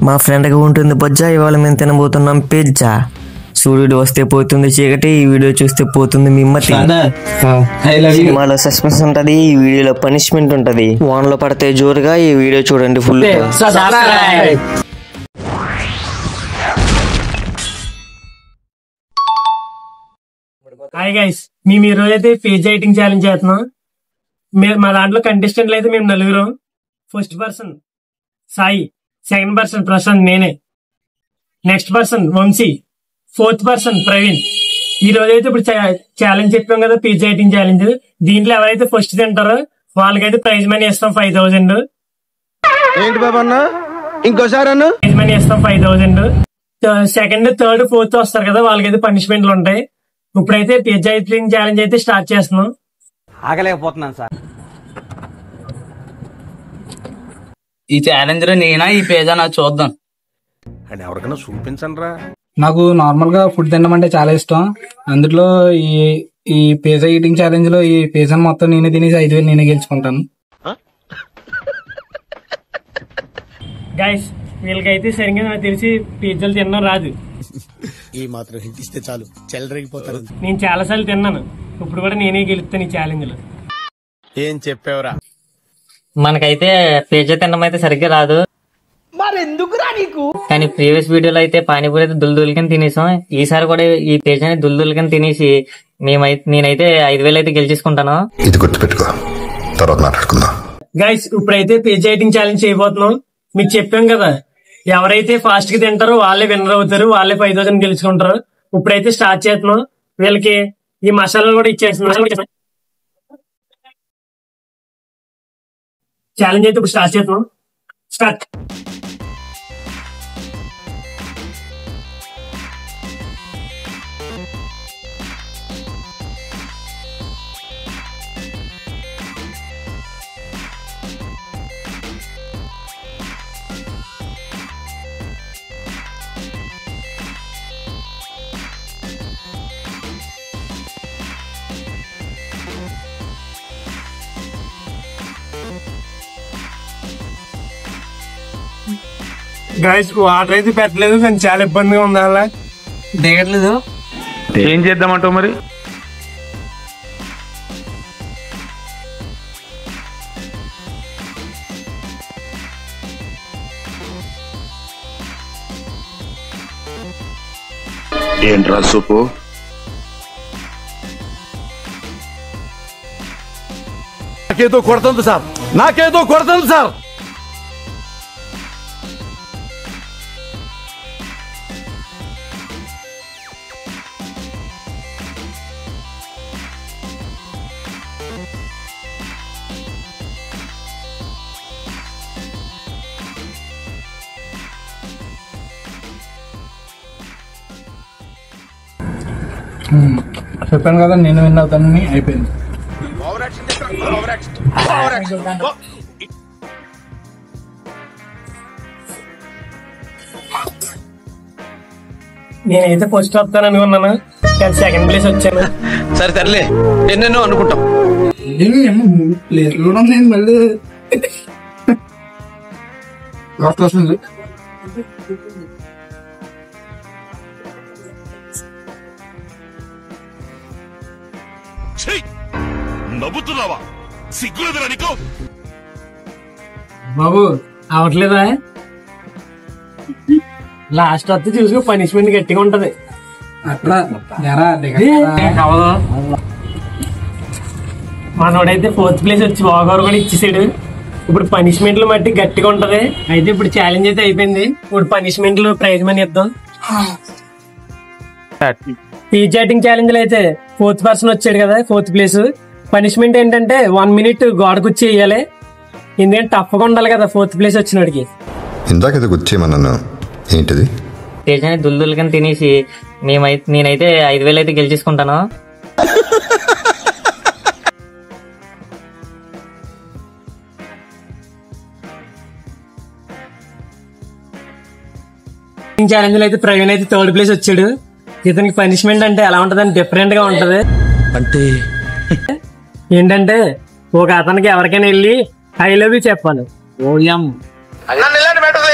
మా ఫ్రెండ్గా ఉంటుంది బొజ్జా. ఇవాళ మేము తినబోతున్నాం పిజ్జా. సూర్యుడు వస్తే పోతుంది చీకటి, ఈ వీడియో చూస్తే పోతుంది మిమ్మతి. సినిమాలో సస్పెన్స్ ఉంటది, ఈ వీడియోలో పనిష్మెంట్ ఉంటది. వానలో పడితే జోరుగా, ఈ వీడియో చూడండి ఫుల్. హాయ్ గైస్, మేము ఈ రోజు అయితే పిజ్జా ఎయిటింగ్ ఛాలెంజ్ చేస్తున్నాం. మా దాంట్లో కంటెస్టెంట్లు అయితే మేము నలుగురం. First person Sai, second person Prashanth నేనే, next person Vamshi, fourth person Praveen. ఈ రోజు అయితే ఇప్పుడు ఛాలెంజ్ చెప్పాం కదా, పిజ్జా ఎయిటింగ్ ఛాలెంజ్. దీంట్లో ఎవరైతే ఫస్ట్ తింటారో వాళ్ళకైతే ప్రైజ్ మనీ ఇస్తాం 5000. ఏంటి బాబన్న ఇంకోసారి ప్రైజ్ మనీ ఇస్తాం 5000. సెకండ్, థర్డ్, ఫోర్త్ వస్తారు కదా, వాళ్ళకైతే పనిష్మెంట్లు ఉంటాయి. ఇప్పుడైతే పిజ్జా ఎయిటింగ్ ఛాలెంజ్ అయితే స్టార్ట్ చేస్తున్నాం. ఆగలేకపోతున్నాను సార్. ఈ ఛాలెంజ్ లో నేనా ఈ పిజ్జా నాకు చూద్దాం అని ఎవరికైనా చూపించండి రా. నాకు నార్మల్ గా ఫుడ్ తినడం అంటే చాలా ఇష్టం. అందులో ఈ పిజ్జా ఈటింగ్ ఛాలెంజ్ లో ఈ పిజ్జాను మొత్తం నేనే తినేసి 5000 నేనే గెలుచుకుంటాను. గైస్, వీళ్ళకైతే సరిగ్గా నాకు తెలిసి పిజ్జాలు తినడం రాదు. ఈ మాత్రం హింట్ ఇస్తే చాలు చెలరేగిపోతారు. నేను చాలా సార్లు తిన్నాను, ఇప్పుడు కూడా నేనే గెలుస్తాను ఈ ఛాలెంజ్ లో. ఏం చెప్పావురా? మనకైతే పిజ్జా తినడం అయితే సరిగ్గా రాదు. మరెందుకురా నీకు? కానీ ప్రీవియస్ వీడియోలో అయితే పానీపూరి అయితే దుల్దుల్కని తినేసాం. ఈసారి కూడా ఈ పిజ్జాని దుల్దుల్కని తినేసి నేనైతే 5000 అయితే గెలిచేసుకుంటాను. ఇది గుర్తుపెట్టుకో, తర్వాత మాట్లాడుకుందాం. గైస్, ఇప్పుడైతే పిజ్జా ఎయిటింగ్ ఛాలెంజ్ చేయబోతున్నాం. మీకు చెప్పాం కదా, ఎవరైతే ఫాస్ట్ గా తింటారో వాళ్ళే విన్నర్ అవుతారు, వాళ్ళే 5000 గెలుచుకుంటారు. ఇప్పుడైతే స్టార్ట్ చేస్తున్నాం. వీళ్ళకి ఈ మసాలాలు కూడా ఇచ్చేస్తున్నాం. ఛాలెంజ్ అయితే ఇప్పుడు స్టార్ట్ చేస్తున్నాం. స్టార్ట్. గైస్, వాటర్ అయితే పెట్టలేదు, కానీ చాలా ఇబ్బందిగా ఉంది. అలా దిగట్లేదు. ఏం చేద్దామంటావు మరి? ఏంట్రా సూపు? నాకేదో కొడుతుంది సార్, నాకేదో కొడుతుంది సార్. చెప్పాను కదా నేను విన్ అవుతానని. అయిపోయింది. నేనైతే ఫస్ట్ వస్తాను అనుకున్నాను, కానీ సెకండ్ ప్లేస్ వచ్చాను. సరే తరలే, ఎన్నెన్నో అనుకుంటాం. మళ్ళీ వస్తుంది. నవ్వుతున్నావా? సిగ్గులేదురా నీకు? బాబు అవట్లేదా? లాస్ట్ వస్తే చూసుకో, పనిష్మెంట్ గట్టిగా ఉంటది. అట్లా మనోడైతే 4th ప్లేస్ వచ్చి వాగోరు కూడా ఇచ్చేసాడు. ఇప్పుడు పనిష్మెంట్లు మట్టి గట్టిగా ఉంటది. అయితే ఇప్పుడు ఛాలెంజ్ అయితే అయిపోయింది. ఇప్పుడు పనిష్మెంట్లు ప్రైజ్ మనీ ఇద్దాం. పిజ్జా ఎయిటింగ్ ఛాలెంజ్ లో అయితే 4th పర్సన్ వచ్చాడు కదా, 4th ప్లేస్. పనిష్మెంట్ ఏంటంటే 1 minute గోడకుచ్చి వేయాలి. ఎందుకంటే టఫ్గా ఉండాలి కదా 4th ప్లేస్ వచ్చినోడికి. ఇందాక ఇది గుర్చేమన్నాను, ఏంటిది? పిజ్జాని దుల్దుల్కని తినేసి నేనైతే 5000 అయితే గెలిచేసుకుంటాను. ఛాలెంజ్ లో అయితే ప్రవీణ్ అయితే 3rd ప్లేస్ వచ్చాడు. ఇతనికి పనిష్మెంట్ అంటే ఎలా ఉంటదని డిఫరెంట్ గా ఉంటది. అంటే ఏంటంటే ఒక అతనికి ఎవరికైనా వెళ్ళి ఐ లవ్ యూ చెప్పాలి. నన్ను ఇలాంటి మ్యాటర్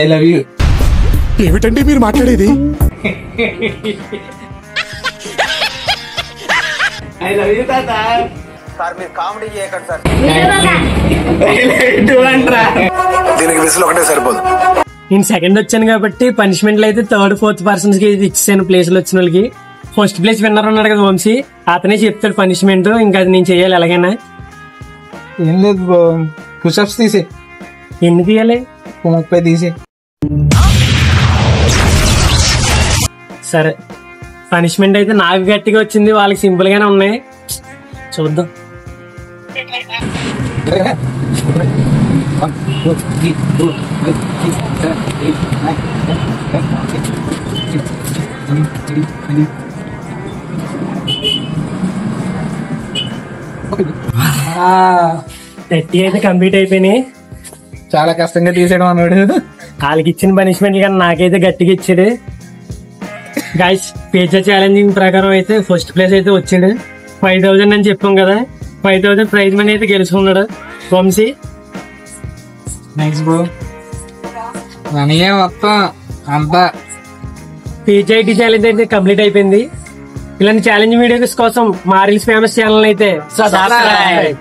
ఐ లవ్ యూ. ఏమిటండి మీరు మాట్లాడేది? ఐ లవ్ యూ తాత. దీనికి విసులు ఒకటే సరిపోదు. నేను సెకండ్ వచ్చాను కాబట్టి పనిష్మెంట్లు అయితే థర్డ్ ఫోర్త్ పర్సన్స్ కి ఇచ్చాను ప్లేస్ లో వచ్చిన వాళ్ళకి. ఫస్ట్ ప్లేస్ విన్నర్ ఉన్నాడు కదా వంశీ, అతనే చెప్తాడు పనిష్మెంట్, ఇంకా అది నేను చెయ్యాలి ఎలాగైనా. ఏం లేదు బ్రో, పుషప్స్ తీసే. ఎన్ని తీయాలి? 30 తీసే. సరే, పనిష్మెంట్ అయితే నాకు గట్టిగా వచ్చింది, వాళ్ళకి సింపుల్ గానే ఉన్నాయి, చూద్దాం. థర్టీ అయితే కంప్లీట్ అయిపోయినాయి. చాలా కష్టంగా తీసేయడం అన్నాడు. వాళ్ళకి ఇచ్చిన పనిష్మెంట్ కానీ నాకైతే గట్టిగా ఇచ్చాడు. గైస్, పిజ్జా ఛాలెంజింగ్ ప్రకారం అయితే ఫస్ట్ ప్లేస్ అయితే వచ్చాడు. 5000 అని చెప్పాం కదా, 5000 ప్రైజ్ మనీ అయితే గెలుచుకున్నాడు వంశీ. Thanks bro. మనయే మొత్తం అంతా. పిజ్జా ఐటీ ఛాలెంజ్ అయితే కంప్లీట్ అయిపోయింది. ఇలాంటి ఛాలెంజ్ వీడియోస్ కోసం మా రీల్స్ ఫేమస్ ఛానల్ అయితే సబ్స్క్రైబ్.